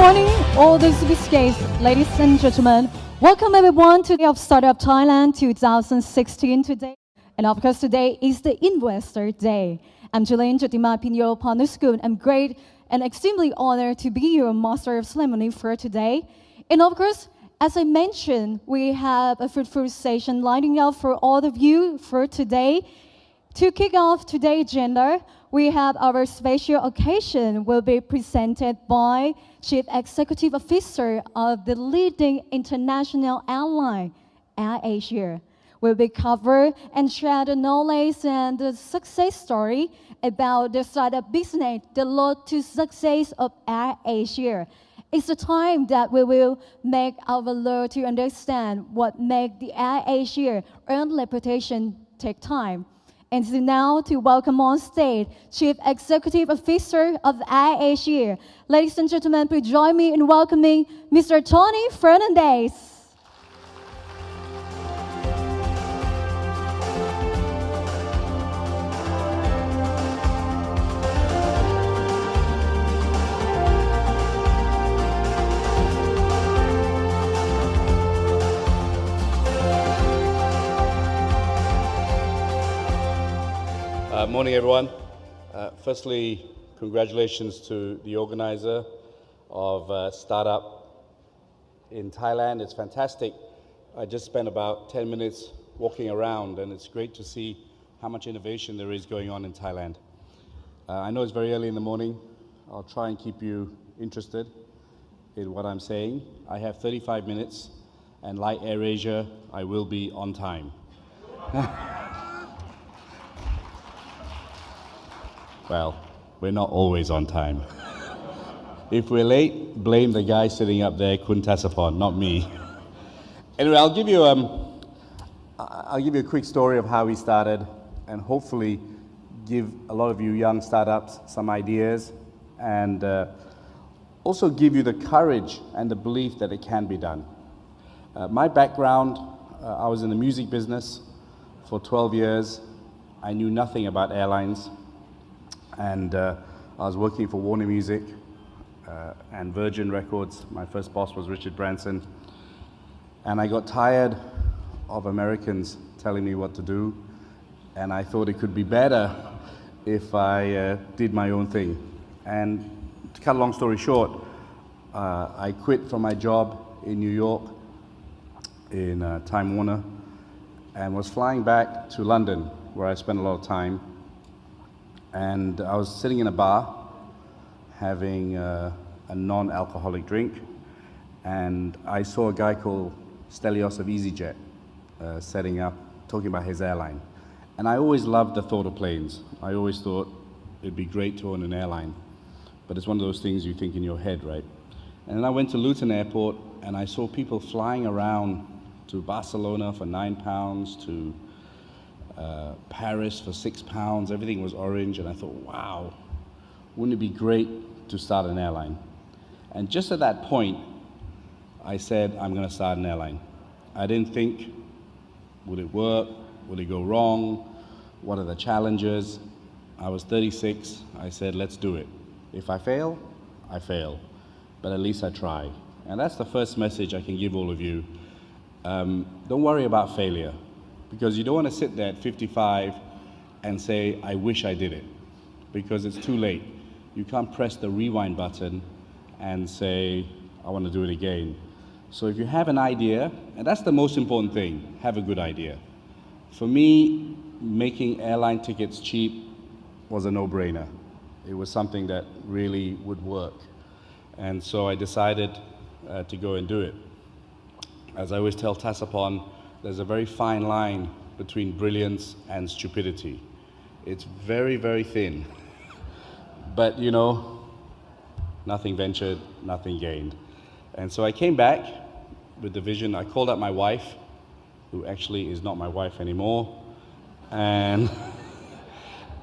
morning, all the Sophisticates, ladies and gentlemen. Welcome everyone to the of Startup Thailand 2016 today. And of course, today is the Investor Day. I'm Julian Jotima Pinyo Panuskud. I'm great and extremely honored to be your master of ceremony for today. And of course, as I mentioned, we have a fruitful session lining up for all of you for today. To kick off today's agenda, we have our special occasion will be presented by Chief Executive Officer of the leading international airline, AirAsia. Will be cover and share the knowledge and the success story about the startup business, the road to success of AirAsia. It's the time that we will make our learner to understand what makes the AirAsia earn reputation take time. And so now to welcome on stage Chief Executive Officer of EasyJet. Ladies and gentlemen, please join me in welcoming Mr. Tony Fernandes. Morning, everyone. Firstly, congratulations to the organizer of Startup in Thailand. It's fantastic. I just spent about 10 minutes walking around, and it's great to see how much innovation there is going on in Thailand. I know it's very early in the morning. I'll try and keep you interested in what I'm saying. I have 35 minutes, and like AirAsia, I will be on time. Well, we're not always on time. If we're late, blame the guy sitting up there, Kun Tasapon, not me. Anyway, I'll give you a quick story of how we started, and hopefully give a lot of you young startups some ideas, and also give you the courage and the belief that it can be done. My background, I was in the music business for 12 years. I knew nothing about airlines. And I was working for Warner Music and Virgin Records. My first boss was Richard Branson. And I got tired of Americans telling me what to do. And I thought it could be better if I did my own thing. And to cut a long story short, I quit from my job in New York in Time Warner and was flying back to London, where I spent a lot of time. And I was sitting in a bar having a non-alcoholic drink, and I saw a guy called Stelios of EasyJet setting up, talking about his airline. And I always loved the thought of planes. I always thought it'd be great to own an airline, but it's one of those things you think in your head, right? And then I went to Luton Airport, and I saw people flying around to Barcelona for £9, to Paris for £6, everything was orange, and I thought, wow, wouldn't it be great to start an airline? And just at that point, I said, I'm going to start an airline. I didn't think, would it work? Would it go wrong? What are the challenges? I was 36. I said, let's do it. If I fail, I fail. But at least I try. And that's the first message I can give all of you. Don't worry about failure. Because you don't want to sit there at 55 and say, I wish I did it, because it's too late. You can't press the rewind button and say, I want to do it again. So if you have an idea, and that's the most important thing, have a good idea. For me, making airline tickets cheap was a no-brainer. It was something that really would work. And so I decided to go and do it. As I always tell Tasapon, there's a very fine line between brilliance and stupidity. It's very, very thin. But, you know, nothing ventured, nothing gained. And so I came back with the vision. I called up my wife, who actually is not my wife anymore, and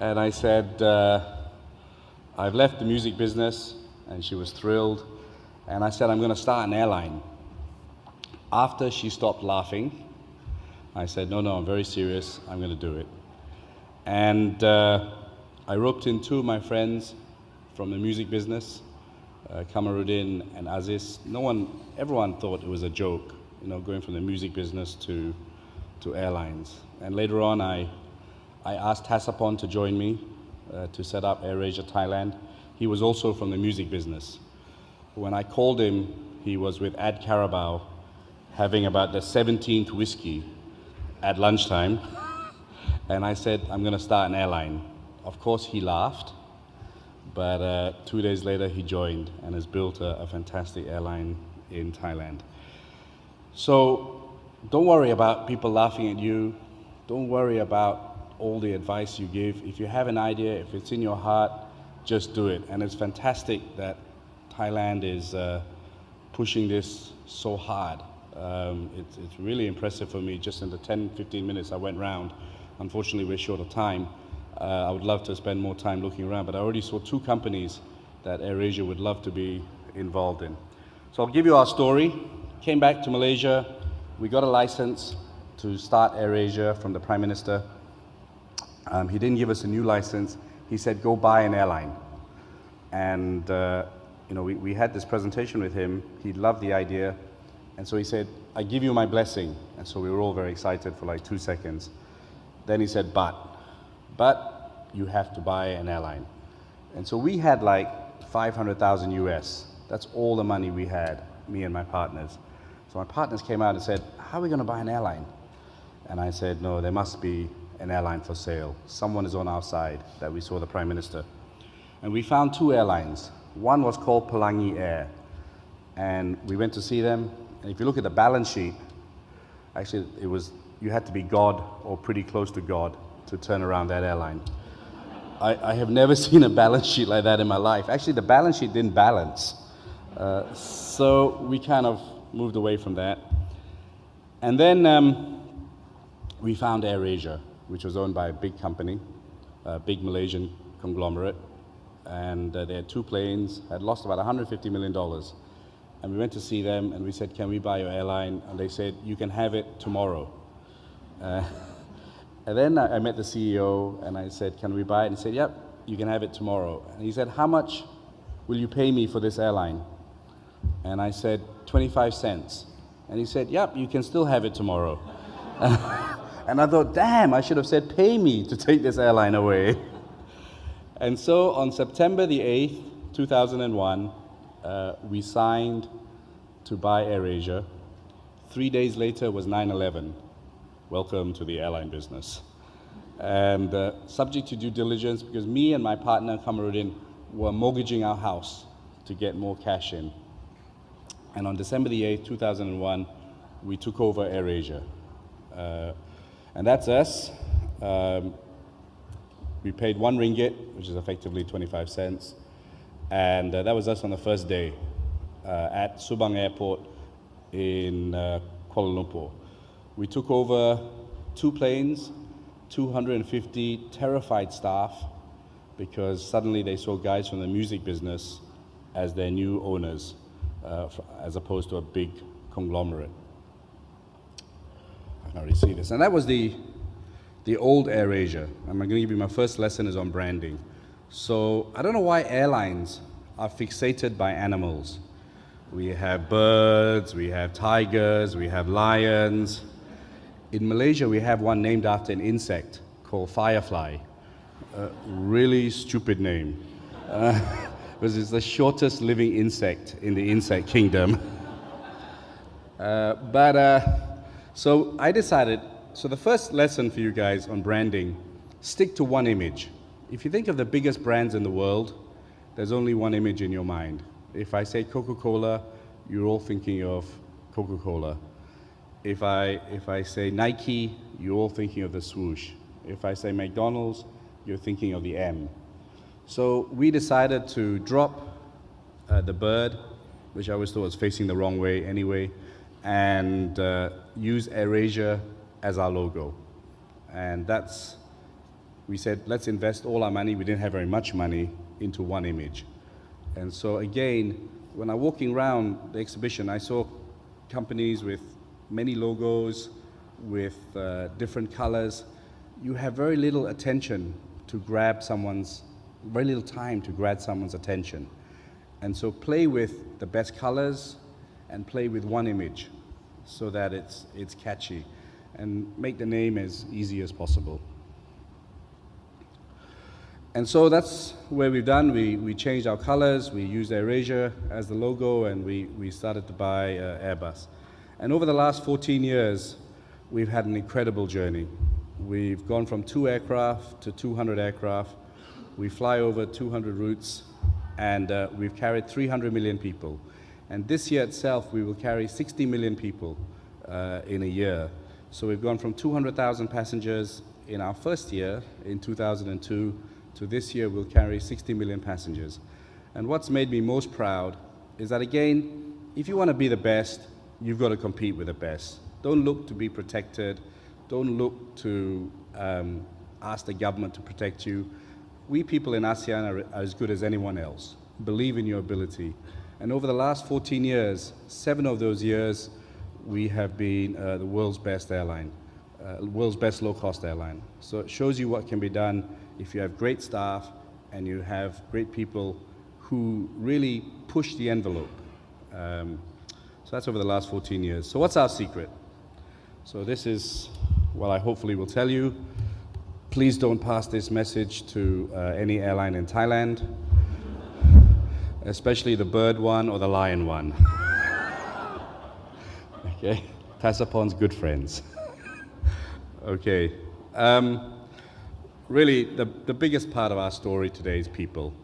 I said, I've left the music business, and she was thrilled. And I said, I'm going to start an airline. After she stopped laughing, I said, no, I'm very serious. I'm going to do it. And I roped in two of my friends from the music business, Kamarudin and Aziz. Everyone thought it was a joke, going from the music business to airlines. And later on, I asked Hasapon to join me to set up AirAsia Thailand. He was also from the music business. When I called him, he was with Ad Carabao having about the 17th whiskey at lunchtime. And I said, I'm going to start an airline. Of course, he laughed. But 2 days later, he joined and has built a fantastic airline in Thailand. So don't worry about people laughing at you. Don't worry about all the advice you give. If you have an idea, if it's in your heart, just do it. And it's fantastic that Thailand is pushing this so hard. It's really impressive for me. Just in the 10, 15 minutes I went round, unfortunately we're short of time. I would love to spend more time looking around, but I already saw 2 companies that AirAsia would love to be involved in. So I'll give you our story. Came back to Malaysia. We got a license to start AirAsia from the Prime Minister. He didn't give us a new license. He said, go buy an airline. And we had this presentation with him. He loved the idea. And so he said, I give you my blessing. And so we were all very excited for like 2 seconds. Then he said, but you have to buy an airline. And so we had like 500,000 US. That's all the money we had, me and my partners. So my partners came out and said, how are we going to buy an airline? And I said, no, there must be an airline for sale. Someone is on our side, that we saw the Prime Minister. And we found 2 airlines. One was called Pelangi Air. And we went to see them. And if you look at the balance sheet, actually you had to be God or pretty close to God to turn around that airline. I have never seen a balance sheet like that in my life. Actually, the balance sheet didn't balance. So we kind of moved away from that. And then we found AirAsia, which was owned by a big company, a big Malaysian conglomerate. And they had 2 planes, had lost about $150 million. And we went to see them and we said, can we buy your airline? And they said, you can have it tomorrow. And then I met the CEO and I said, can we buy it? And he said, yep, you can have it tomorrow. And he said, how much will you pay me for this airline? And I said, 25 cents. And he said, yep, you can still have it tomorrow. And I thought, damn, I should have said, pay me to take this airline away. And so on September the 8th, 2001, we signed to buy AirAsia. 3 days later was 9/11. Welcome to the airline business. And subject to due diligence, because me and my partner, Kamarudin, were mortgaging our house to get more cash in. And on December the 8th, 2001, we took over AirAsia. And that's us. We paid 1 ringgit, which is effectively 25 cents. And that was us on the first day at Subang Airport in Kuala Lumpur. We took over 2 planes, 250 terrified staff, because suddenly they saw guys from the music business as their new owners, as opposed to a big conglomerate. I can already see this. And that was the old AirAsia. I'm going to give you my first lesson is on branding. So I don't know why airlines are fixated by animals. We have birds, we have tigers, we have lions. In Malaysia, we have one named after an insect called firefly. Really stupid name. Because it's the shortest living insect in the insect kingdom. So I decided, so the first lesson for you guys on branding, stick to one image. If you think of the biggest brands in the world, there's only one image in your mind. If I say Coca-Cola, you're all thinking of Coca-Cola. If I say Nike, you're all thinking of the swoosh. If I say McDonald's, you're thinking of the M. So we decided to drop the bird, which I always thought was facing the wrong way anyway, and use AirAsia as our logo. And we said, let's invest all our money, we didn't have very much money, into one image. And so again, when I'm walking around the exhibition, I saw companies with many logos, with different colors. You have very little attention to grab very little time to grab someone's attention. And so play with the best colors and play with one image so that it's catchy and make the name as easy as possible. And so that's where we've done. We changed our colors, we used AirAsia as the logo, and we started to buy Airbus. And over the last 14 years, we've had an incredible journey. We've gone from 2 aircraft to 200 aircraft. We fly over 200 routes, and we've carried 300 million people. And this year itself, we will carry 60 million people in a year. So we've gone from 200,000 passengers in our first year, in 2002, to this year we'll carry 60 million passengers. And what's made me most proud is that, again, if you want to be the best, you've got to compete with the best. Don't look to be protected. Don't look to ask the government to protect you. We people in ASEAN are as good as anyone else. Believe in your ability. And over the last 14 years, 7 of those years, we have been the world's best airline, world's best low-cost airline. So it shows you what can be done if you have great staff and you have great people who really push the envelope. So that's over the last 14 years. So what's our secret? So this is what I hopefully will tell you. Please don't pass this message to any airline in Thailand, especially the bird one or the lion one. Okay, Tasapon's good friends. Okay, really the biggest part of our story today is people.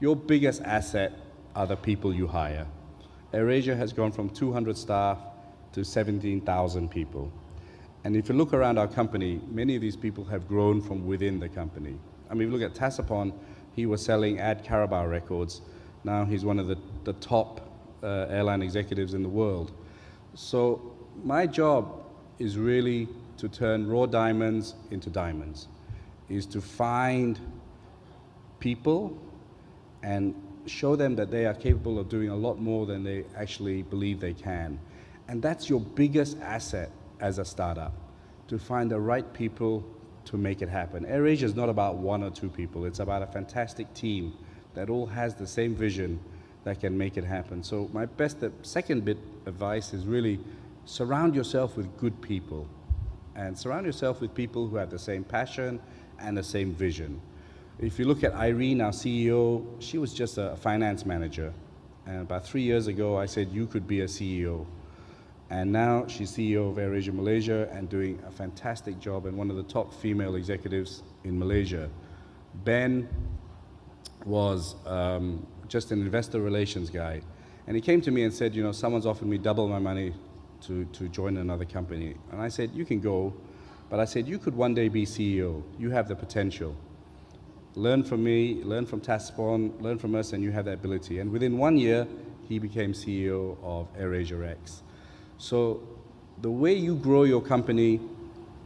Your biggest asset are the people you hire. AirAsia has gone from 200 staff to 17,000 people. And if you look around our company, many of these people have grown from within the company. I mean, if you look at Tasapon, he was selling Ad Carabao records. Now he's one of the top airline executives in the world. So my job is really to turn raw diamonds into diamonds, is to find people and show them that they are capable of doing a lot more than they actually believe they can. And that's your biggest asset as a startup, to find the right people to make it happen. AirAsia is not about 1 or 2 people. It's about a fantastic team that all has the same vision that can make it happen. So my second bit of advice is really surround yourself with good people, and surround yourself with people who have the same passion and the same vision. If you look at Irene, our CEO, she was just a finance manager. And about 3 years ago, I said, you could be a CEO. And now she's CEO of AirAsia Malaysia and doing a fantastic job and one of the top female executives in Malaysia. Ben was just an investor relations guy. And he came to me and said, you know, someone's offered me double my money to join another company. And I said, you can go. But I said, you could one day be CEO. You have the potential. Learn from me, learn from Taspon, learn from us, and you have that ability. And within 1 year, he became CEO of AirAsia X. So the way you grow your company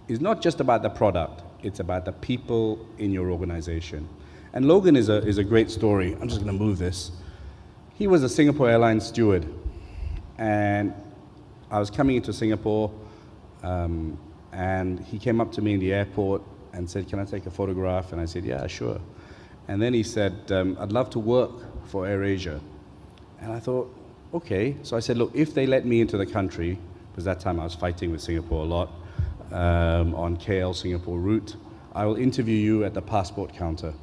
is not just about the product, it's about the people in your organization. And Logan is a great story. I'm just going to move this. He was a Singapore Airlines steward. And I was coming into Singapore, and he came up to me in the airport and said, can I take a photograph? And I said, yeah, sure. And then he said, I'd love to work for AirAsia. And I thought, okay. So I said, look, if they let me into the country, because that time I was fighting with Singapore a lot, on KL Singapore route, I will interview you at the passport counter.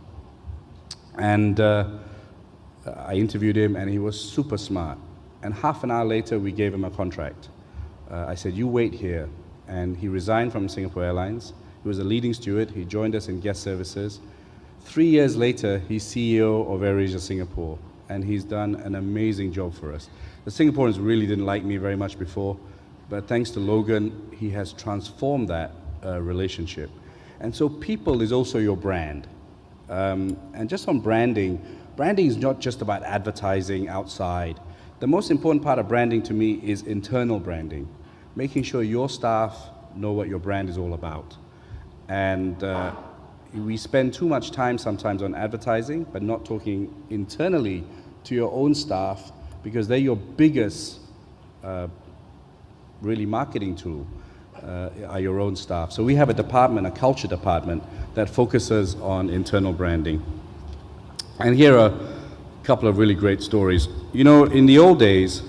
And I interviewed him, and he was super smart. And half an hour later, we gave him a contract. I said, you wait here. And he resigned from Singapore Airlines. He was a leading steward. He joined us in guest services. 3 years later, he's CEO of AirAsia Singapore, and he's done an amazing job for us. The Singaporeans really didn't like me very much before, but thanks to Logan, he has transformed that relationship. And so people is also your brand. And just on branding, branding is not just about advertising outside. The most important part of branding to me is internal branding, making sure your staff know what your brand is all about. And we spend too much time sometimes on advertising, but not talking internally to your own staff, because they're your biggest really marketing tool, are your own staff. So we have a department, a culture department, that focuses on internal branding. And here are a couple of really great stories. You know, in the old days,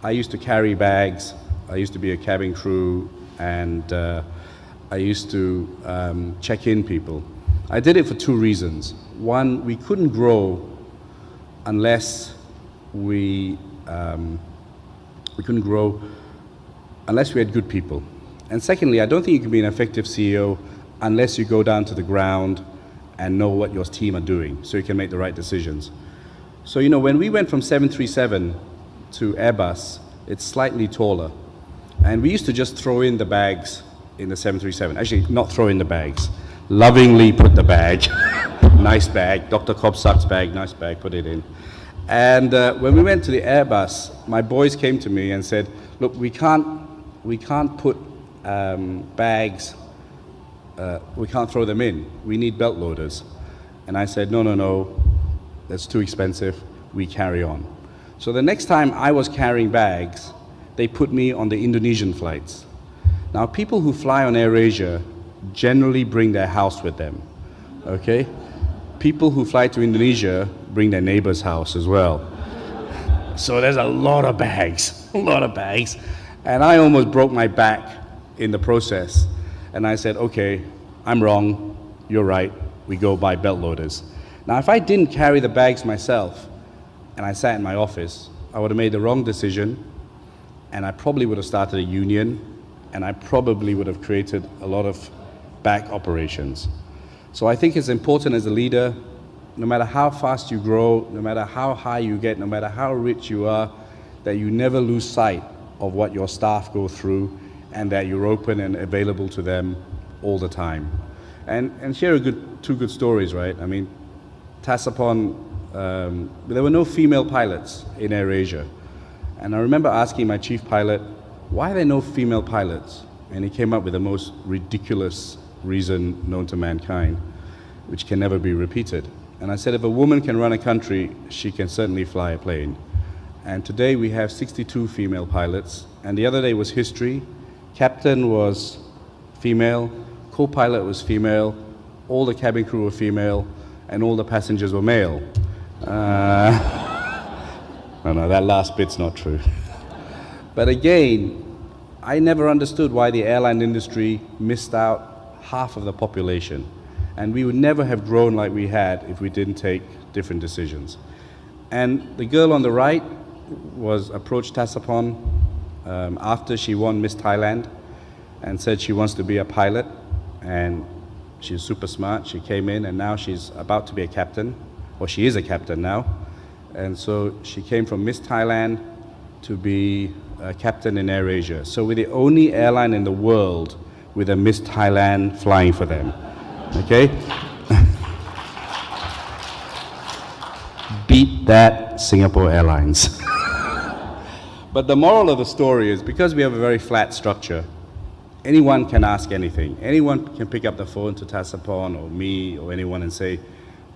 I used to carry bags. I used to be a cabin crew, and I used to check in people. I did it for two reasons. One, we couldn't grow unless we couldn't grow unless we had good people. And secondly, I don't think you can be an effective CEO unless you go down to the ground and know what your team are doing, so you can make the right decisions. So, you know, when we went from 737 to Airbus, it's slightly taller. And we used to just throw in the bags in the 737. Actually, not throw in the bags. Lovingly put the bag, nice bag, Dr. Kopsak's bag, nice bag, put it in. And when we went to the Airbus, my boys came to me and said, look, we can't put bags, we can't throw them in. We need belt loaders. And I said, no, that's too expensive. We carry on. So the next time I was carrying bags, they put me on the Indonesian flights. Now, people who fly on AirAsia generally bring their house with them, okay? People who fly to Indonesia bring their neighbor's house as well. So there's a lot of bags, And I almost broke my back in the process. And I said, okay, I'm wrong, you're right, we go buy belt loaders. Now, if I didn't carry the bags myself, and I sat in my office, I would have made the wrong decision, and I probably would have started a union, and I probably would have created a lot of back operations. So I think it's important as a leader, no matter how fast you grow, no matter how high you get, no matter how rich you are, that you never lose sight of what your staff go through, and that you're open and available to them all the time. And here are two good stories, right? I mean, Tasapon, there were no female pilots in AirAsia. And I remember asking my chief pilot, why are there no female pilots? And he came up with the most ridiculous reason known to mankind, which can never be repeated. And I said, if a woman can run a country, she can certainly fly a plane. And today we have 62 female pilots. And the other day was history. Captain was female, co-pilot was female, all the cabin crew were female, and all the passengers were male. No, that last bit's not true. But again, I never understood why the airline industry missed out half of the population. And we would never have grown like we had if we didn't take different decisions. And the girl on the right was approached Tasapon after she won Miss Thailand and said she wants to be a pilot. And she's super smart. She came in and now she's about to be a captain, or she is a captain now. And so she came from Miss Thailand to be a captain in AirAsia. So we're the only airline in the world with a Miss Thailand flying for them, okay? Beat that, Singapore Airlines. But the moral of the story is, because we have a very flat structure, anyone can ask anything. Anyone can pick up the phone to Tasapon or me or anyone and say,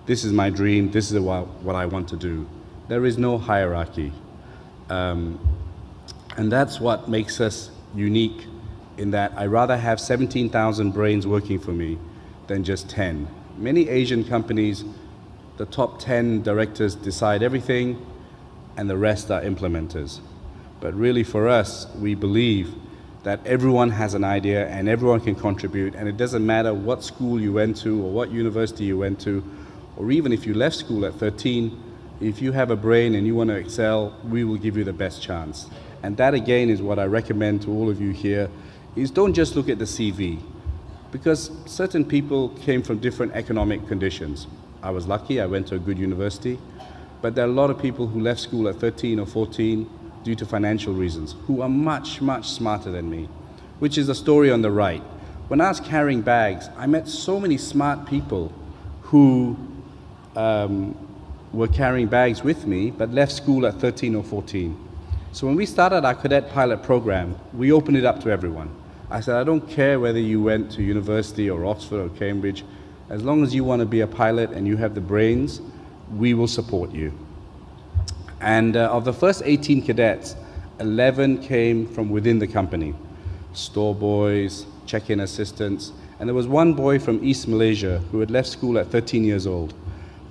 this is my dream, this is what I want to do. There is no hierarchy. And that's what makes us unique, in that I rather have 17,000 brains working for me than just 10. Many Asian companies, the top 10 directors decide everything and the rest are implementers. But really for us, we believe that everyone has an idea and everyone can contribute, and it doesn't matter what school you went to or what university you went to, or even if you left school at 13, if you have a brain and you want to excel, we will give you the best chance. And that again is what I recommend to all of you here, is don't just look at the CV, because certain people came from different economic conditions. I was lucky, I went to a good university, but there are a lot of people who left school at 13 or 14 due to financial reasons, who are much, much smarter than me, which is the story on the right. When I was carrying bags, I met so many smart people who were carrying bags with me, but left school at 13 or 14. So when we started our cadet pilot program, we opened it up to everyone. I said, I don't care whether you went to university or Oxford or Cambridge, as long as you want to be a pilot and you have the brains, we will support you. And of the first 18 cadets, 11 came from within the company. Store boys, check-in assistants, and there was one boy from East Malaysia who had left school at 13 years old,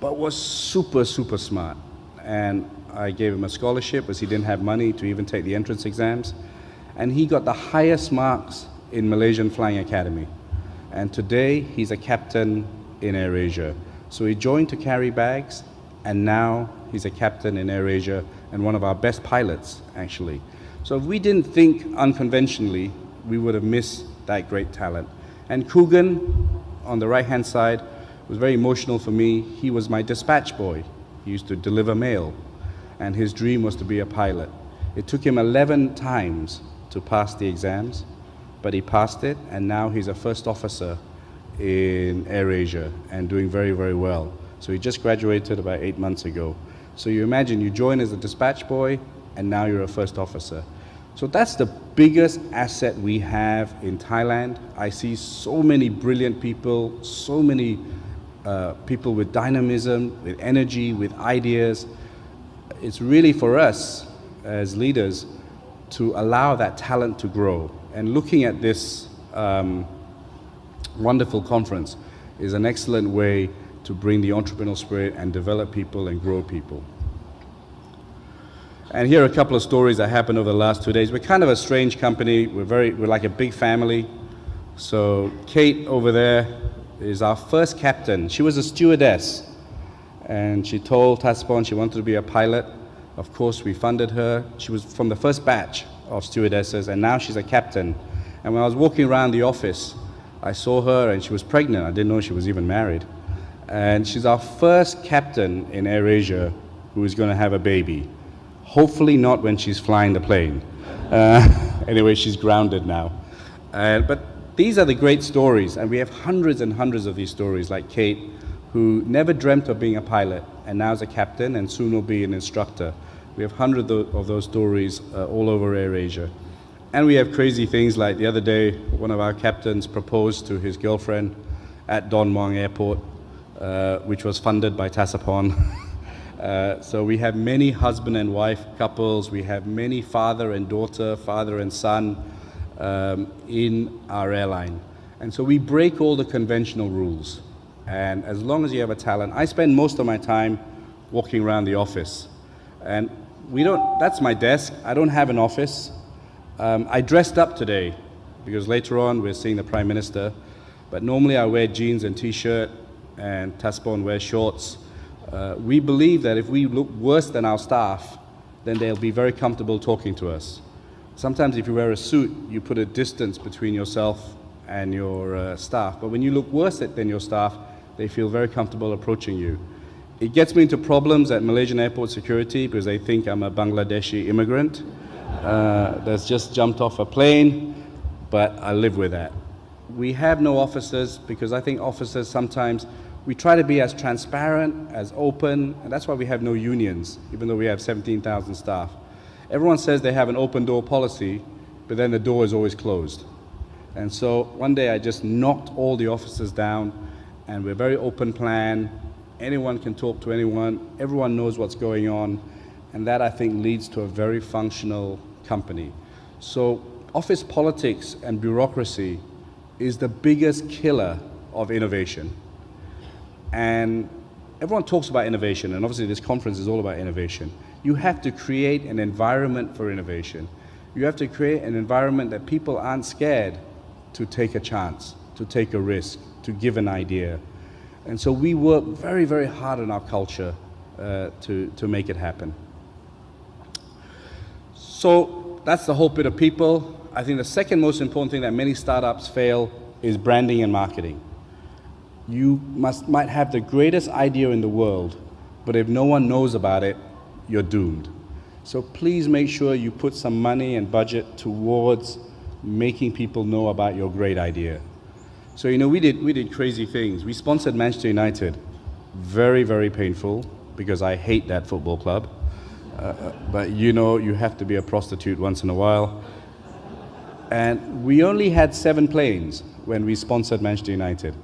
but was super, super smart. and I gave him a scholarship because he didn't have money to even take the entrance exams. And he got the highest marks in Malaysian Flying Academy. And today, he's a captain in AirAsia. So he joined to carry bags, and now he's a captain in AirAsia and one of our best pilots, actually. So if we didn't think unconventionally, we would have missed that great talent. And Coogan, on the right-hand side, was very emotional for me. He was my dispatch boy. He used to deliver mail, and his dream was to be a pilot. It took him 11 times to pass the exams, but he passed it, and now he's a first officer in AirAsia and doing very, very well. So he just graduated about 8 months ago. So you imagine you join as a dispatch boy, and now you're a first officer. So that's the biggest asset we have in Thailand. I see so many brilliant people, so many people with dynamism, with energy, with ideas. It's really for us as leaders to allow that talent to grow. And looking at this wonderful conference is an excellent way to bring the entrepreneurial spirit and develop people and grow people. And here are a couple of stories that happened over the last 2 days. We're kind of a strange company. We're like a big family. So Kate over there is our first captain. She was a stewardess, and she told Taspon she wanted to be a pilot. Of course, we funded her. She was from the first batch of stewardesses, and now she's a captain. And when I was walking around the office, I saw her, and she was pregnant. I didn't know she was even married. And she's our first captain in AirAsia who is going to have a baby. Hopefully not when she's flying the plane. Anyway, she's grounded now. But these are the great stories, and we have hundreds and hundreds of these stories, like Kate, who never dreamt of being a pilot, and now is a captain, and soon will be an instructor. We have hundreds of those stories all over AirAsia. And we have crazy things like the other day, one of our captains proposed to his girlfriend at Don Muang Airport, which was funded by Tasapon. So we have many husband and wife couples, we have many father and daughter, father and son in our airline. And so we break all the conventional rules. And as long as you have a talent, I spend most of my time walking around the office. And that's my desk. I don't have an office. I dressed up today because later on we're seeing the Prime Minister. But normally I wear jeans and t-shirt, and Taspon wears shorts. We believe that if we look worse than our staff, then they'll be very comfortable talking to us. Sometimes if you wear a suit, you put a distance between yourself and your staff. But when you look worse than your staff, they feel very comfortable approaching you. It gets me into problems at Malaysian airport security because they think I'm a Bangladeshi immigrant that's just jumped off a plane, but I live with that. We have no officers because I think officers sometimes, we try to be as transparent, as open, and that's why we have no unions, even though we have 17,000 staff. Everyone says they have an open door policy, but then the door is always closed. And so one day I just knocked all the officers down, and we're very open plan. Anyone can talk to anyone. Everyone knows what's going on. And that, I think, leads to a very functional company. So office politics and bureaucracy is the biggest killer of innovation. And everyone talks about innovation, and obviously this conference is all about innovation. You have to create an environment for innovation. You have to create an environment that people aren't scared to take a chance, to take a risk, to give an idea. And so we work very, very hard on our culture to make it happen. So that's the whole bit of people. I think the second most important thing that many startups fail is branding and marketing. You might have the greatest idea in the world, but if no one knows about it, you're doomed. So please make sure you put some money and budget towards making people know about your great idea. So, you know, we did crazy things. We sponsored Manchester United. Very, very painful, because I hate that football club. But you know, you have to be a prostitute once in a while. And we only had 7 planes when we sponsored Manchester United.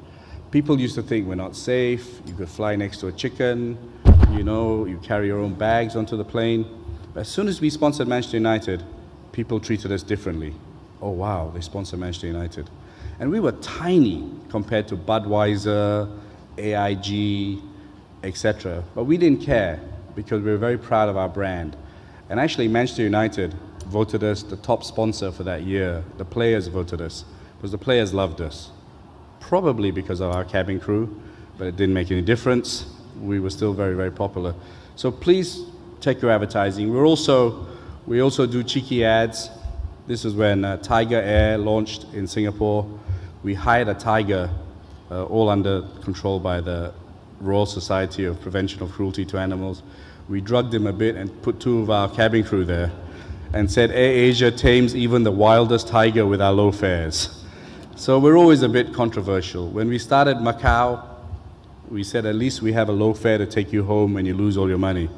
People used to think we're not safe, you could fly next to a chicken, you know, you carry your own bags onto the plane. But as soon as we sponsored Manchester United, people treated us differently. Oh wow, they sponsor Manchester United. And we were tiny compared to Budweiser, AIG, etc. But we didn't care, because we're very proud of our brand. And actually, Manchester United voted us the top sponsor for that year. The players voted us, because the players loved us. Probably because of our cabin crew, but it didn't make any difference. We were still very, very popular. So please check your advertising. We also do cheeky ads. This is when Tiger Air launched in Singapore. We hired a tiger, all under control by the Royal Society of Prevention of Cruelty to Animals. We drugged him a bit and put 2 of our cabin crew there and said, Air Asia tames even the wildest tiger with our low fares. So we're always a bit controversial. When we started Macau, we said at least we have a low fare to take you home when you lose all your money.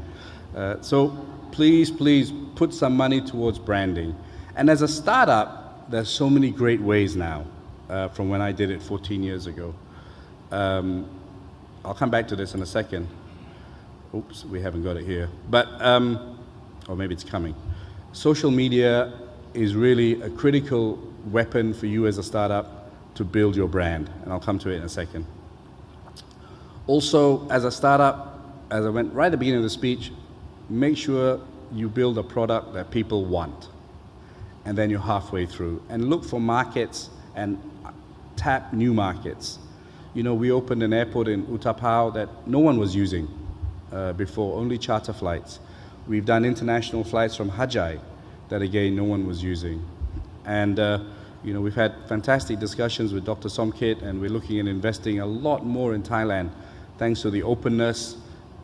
So please, please put some money towards branding. And as a startup, there's so many great ways now from when I did it 14 years ago. I'll come back to this in a second. Oops, we haven't got it here. But, or maybe it's coming. Social media is really a critical weapon for you as a startup to build your brand. And I'll come to it in a second. Also, as a startup, as I went right at the beginning of the speech, make sure you build a product that people want. And then you're halfway through. And look for markets and tap new markets. You know, we opened an airport in Utapao that no one was using before, only charter flights. We've done international flights from Hajai that, again, no one was using. And, you know, we've had fantastic discussions with Dr. Somkit, and we're looking at investing a lot more in Thailand, thanks to the openness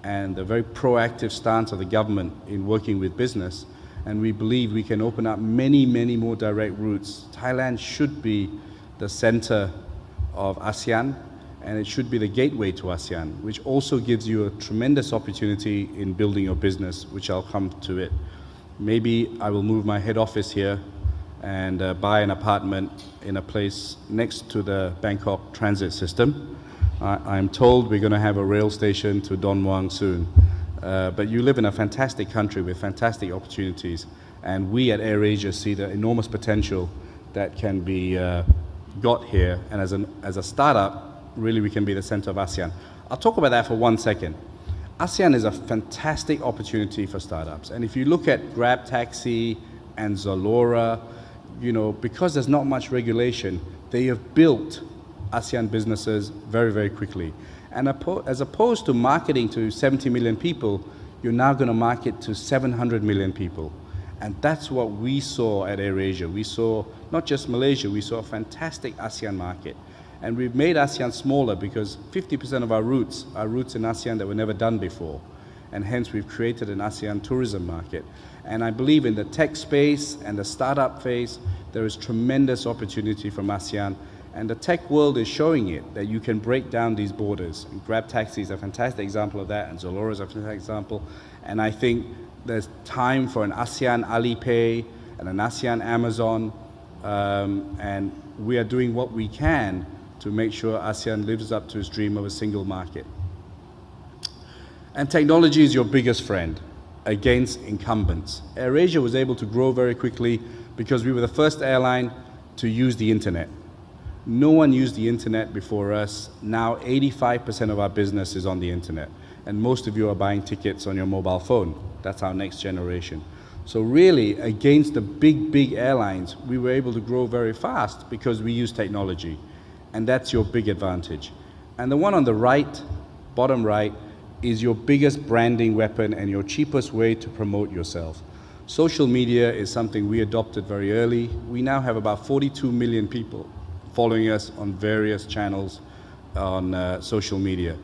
and the very proactive stance of the government in working with business. And we believe we can open up many, many more direct routes. Thailand should be the center of ASEAN, and it should be the gateway to ASEAN, which also gives you a tremendous opportunity in building your business, which I'll come to it. Maybe I will move my head office here and buy an apartment in a place next to the Bangkok transit system. I'm told we're going to have a rail station to Don Muang soon. But you live in a fantastic country with fantastic opportunities, and we at AirAsia see the enormous potential that can be got here, and as a startup, really we can be the center of ASEAN. I'll talk about that for 1 second. ASEAN is a fantastic opportunity for startups, and if you look at Grab Taxi and Zalora, you know, because there's not much regulation, they have built ASEAN businesses very, very quickly. And as opposed to marketing to 70 million people, you're now going to market to 700 million people. And that's what we saw at AirAsia. We saw not just Malaysia, we saw a fantastic ASEAN market. And we've made ASEAN smaller because 50% of our routes are routes in ASEAN that were never done before. And hence we've created an ASEAN tourism market. And I believe in the tech space and the startup phase, there is tremendous opportunity from ASEAN. And the tech world is showing it, that you can break down these borders. And Grab Taxi is a fantastic example of that, and Zalora is a fantastic example. And I think there's time for an ASEAN Alipay and an ASEAN Amazon, and we are doing what we can to make sure ASEAN lives up to its dream of a single market. And technology is your biggest friend against incumbents. AirAsia was able to grow very quickly because we were the first airline to use the internet. No one used the internet before us. Now 85% of our business is on the internet. And most of you are buying tickets on your mobile phone. That's our next generation. So really, against the big airlines, we were able to grow very fast because we use technology. And that's your big advantage. And the one on the right, bottom right, is your biggest branding weapon and your cheapest way to promote yourself. Social media is something we adopted very early. We now have about 42 million people following us on various channels on social media.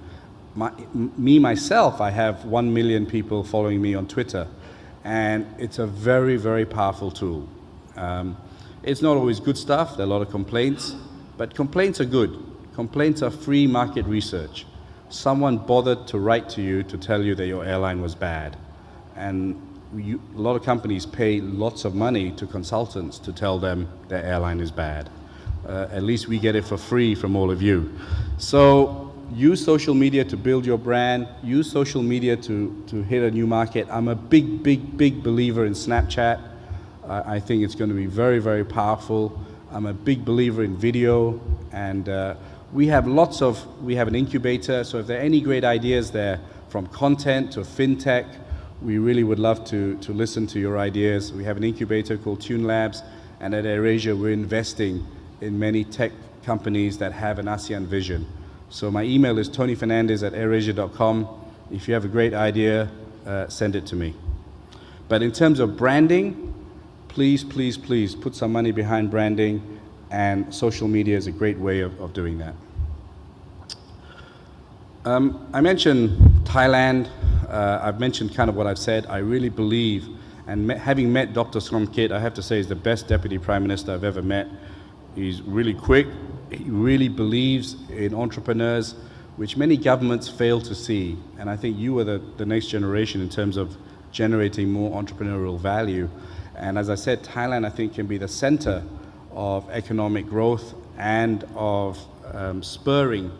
Myself, I have 1 million people following me on Twitter, and it's a very, very powerful tool. It's not always good stuff. There are a lot of complaints, but complaints are good. Complaints are free market research. Someone bothered to write to you to tell you that your airline was bad, and a lot of companies pay lots of money to consultants to tell them their airline is bad. At least we get it for free from all of you. So use social media to build your brand. Use social media to hit a new market. I'm a big believer in Snapchat. I think it's going to be very, very powerful. I'm a big believer in video. And we have an incubator. So if there are any great ideas there, from content to fintech. We really would love to listen to your ideas. We have an incubator called Tune Labs, and at AirAsia, we're investing in many tech companies that have an ASEAN vision. So my email is tonyfernandes@airasia.com. If you have a great idea, send it to me. But in terms of branding, please, please, please put some money behind branding, and social media is a great way of doing that. I mentioned Thailand. I've mentioned kind of what I've said. I really believe, and having met Dr. Somkit, I have to say he's the best Deputy Prime Minister I've ever met. He's really quick. He really believes in entrepreneurs, which many governments fail to see. And I think you are the next generation in terms of generating more entrepreneurial value. And as I said, Thailand, I think, can be the center of economic growth and of spurring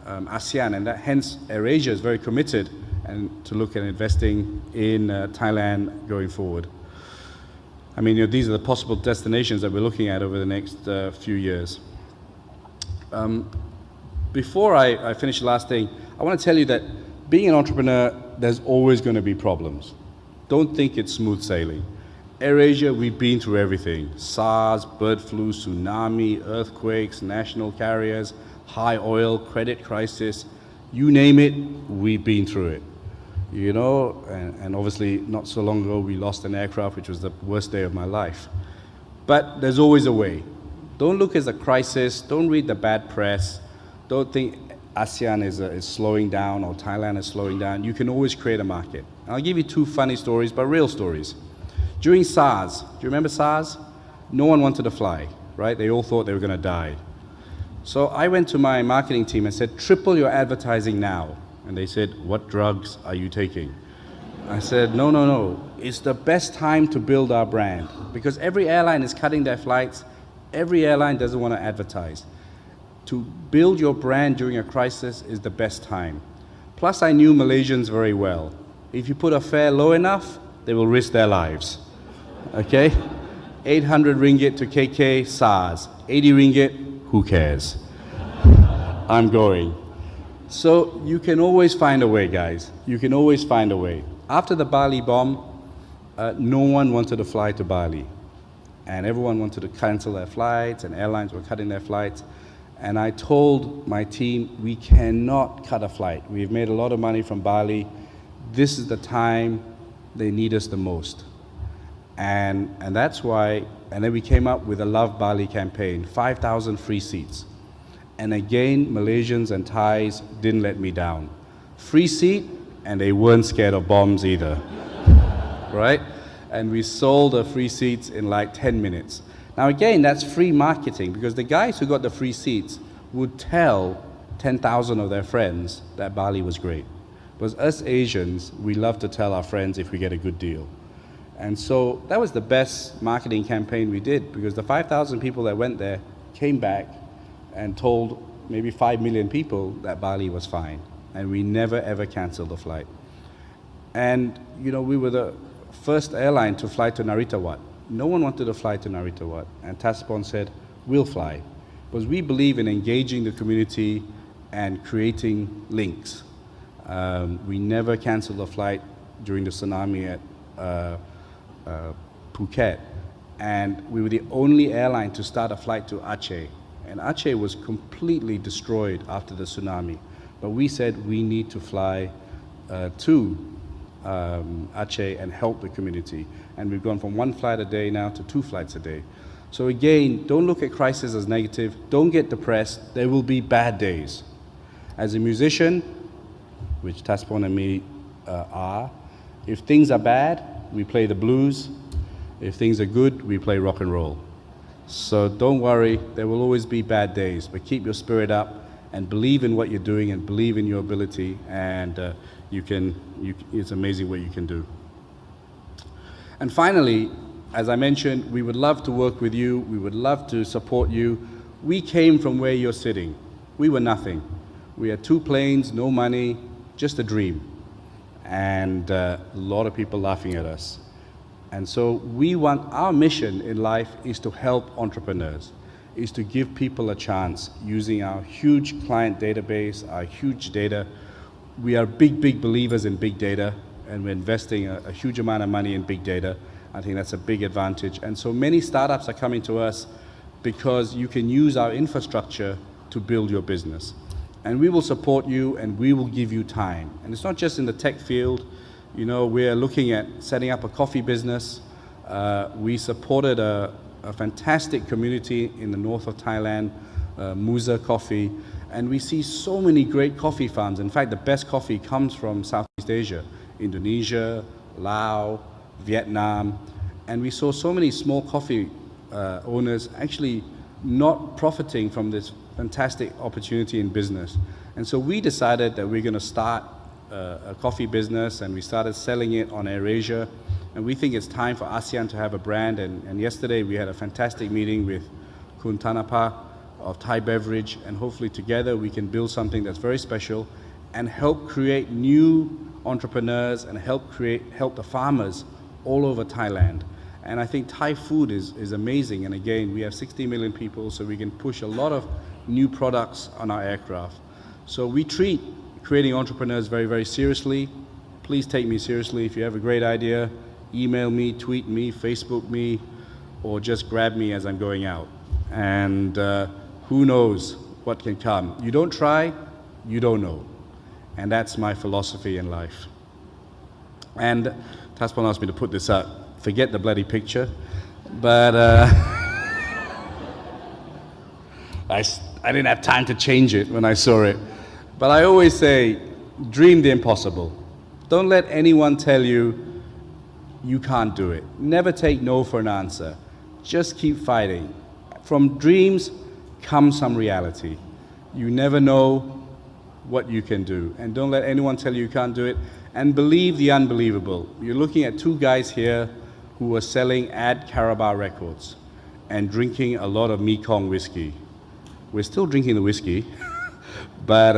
ASEAN, and that hence AirAsia is very committed and to look at investing in Thailand going forward. I mean, these are the possible destinations that we're looking at over the next few years. Before I finish the last thing, I want to tell you that being an entrepreneur, there's always going to be problems. Don't think it's smooth sailing. AirAsia, we've been through everything. SARS, bird flu, tsunami, earthquakes, national carriers, high oil, credit crisis, you name it, we've been through it. And obviously not so long ago we lost an aircraft, which was the worst day of my life. But there's always a way. Don't look as a crisis, don't read the bad press, don't think ASEAN is slowing down or Thailand is slowing down. You can always create a market. I'll give you two funny stories, but real stories. During SARS, do you remember SARS? No one wanted to fly, right? They all thought they were going to die. So I went to my marketing team and said, triple your advertising now. And they said, what drugs are you taking? I said, no. It's the best time to build our brand because every airline is cutting their flights. Every airline doesn't want to advertise. To build your brand during a crisis is the best time. Plus, I knew Malaysians very well. If you put a fare low enough, they will risk their lives. Okay? 800 ringgit to KK, SARS. 80 ringgit, who cares? I'm going. So you can always find a way, guys. You can always find a way. After the Bali bomb, no one wanted to fly to Bali. And everyone wanted to cancel their flights, and airlines were cutting their flights. And I told my team, we cannot cut a flight. We've made a lot of money from Bali. This is the time they need us the most. And that's why, and then we came up with a Love Bali campaign, 5,000 free seats. And again, Malaysians and Thais didn't let me down. Free seat, and they weren't scared of bombs either, right? And we sold the free seats in like 10 minutes. Now again, that's free marketing because the guys who got the free seats would tell 10,000 of their friends that Bali was great. Because us Asians, we love to tell our friends if we get a good deal. And so that was the best marketing campaign we did because the 5,000 people that went there came back and told maybe 5 million people that Bali was fine. And we never ever canceled the flight. And we were the first airline to fly to Narita Wat. No one wanted to fly to Narita Wat. And Tasapon said, we'll fly. Because we believe in engaging the community and creating links. We never canceled a flight during the tsunami at Phuket, and we were the only airline to start a flight to Aceh, and Aceh was completely destroyed after the tsunami, but we said we need to fly to Aceh and help the community, and we've gone from 1 flight a day now to 2 flights a day. So again, don't look at crisis as negative, don't get depressed, there will be bad days. As a musician, which Tasapon and me are, if things are bad, we play the blues. If things are good, we play rock and roll. So don't worry, there will always be bad days, but keep your spirit up and believe in what you're doing and believe in your ability, and it's amazing what you can do. And finally, as I mentioned, we would love to work with you. We would love to support you. We came from where you're sitting. We were nothing. We had 2 planes, no money, just a dream. And a lot of people laughing at us. And so our mission in life is to help entrepreneurs, is to give people a chance using our huge client database, our huge data. we are big believers in big data, and we're investing a huge amount of money in big data. I think that's a big advantage. And so many startups are coming to us because you can use our infrastructure to build your business. And we will support you, and we will give you time. And it's not just in the tech field. You know, we're looking at setting up a coffee business. We supported a fantastic community in the north of Thailand, Musa Coffee, and we see so many great coffee farms. In fact, the best coffee comes from Southeast Asia, Indonesia, Laos, Vietnam, and we saw so many small coffee owners actually not profiting from this fantastic opportunity in business. And so we decided that we're going to start a coffee business, and we started selling it on AirAsia. And we think it's time for ASEAN to have a brand. And yesterday we had a fantastic meeting with Kun Thanapa of Thai Beverage, and hopefully together we can build something that's very special and help create new entrepreneurs and help the farmers all over Thailand. And I think Thai food is amazing. And again, we have 60 million people, so we can push a lot of new products on our aircraft. So we treat creating entrepreneurs very seriously. Please take me seriously. If you have a great idea, email me, tweet me, Facebook me, or just grab me as I'm going out. And who knows what can come. You don't try, you don't know. And that's my philosophy in life. And Taspon asked me to put this up. Forget the bloody picture. But I didn't have time to change it when I saw it. But I always say, dream the impossible. Don't let anyone tell you you can't do it. Never take no for an answer. Just keep fighting. From dreams comes some reality. You never know what you can do. And don't let anyone tell you can't do it. And believe the unbelievable. You're looking at two guys here who are selling Ad Carabao records and drinking a lot of Mekong whiskey. We're still drinking the whiskey, but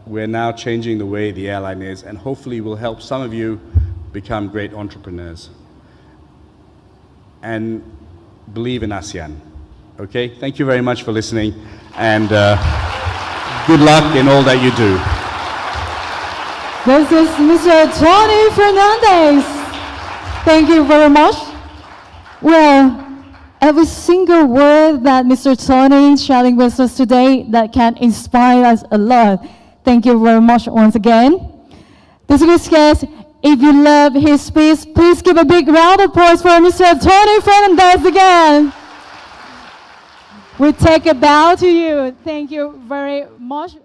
we're now changing the way the airline is, and hopefully will help some of you become great entrepreneurs. And believe in ASEAN. Okay? Thank you very much for listening, and good luck in all that you do. This is Mr. Tony Fernandes. Thank you very much. Well, every single word that Mr. Tony is sharing with us today that can inspire us a lot. Thank you very much once again. Distinguished guests, if you love his speech, please give a big round of applause for Mr. Tony Fernandes again. We take a bow to you. Thank you very much.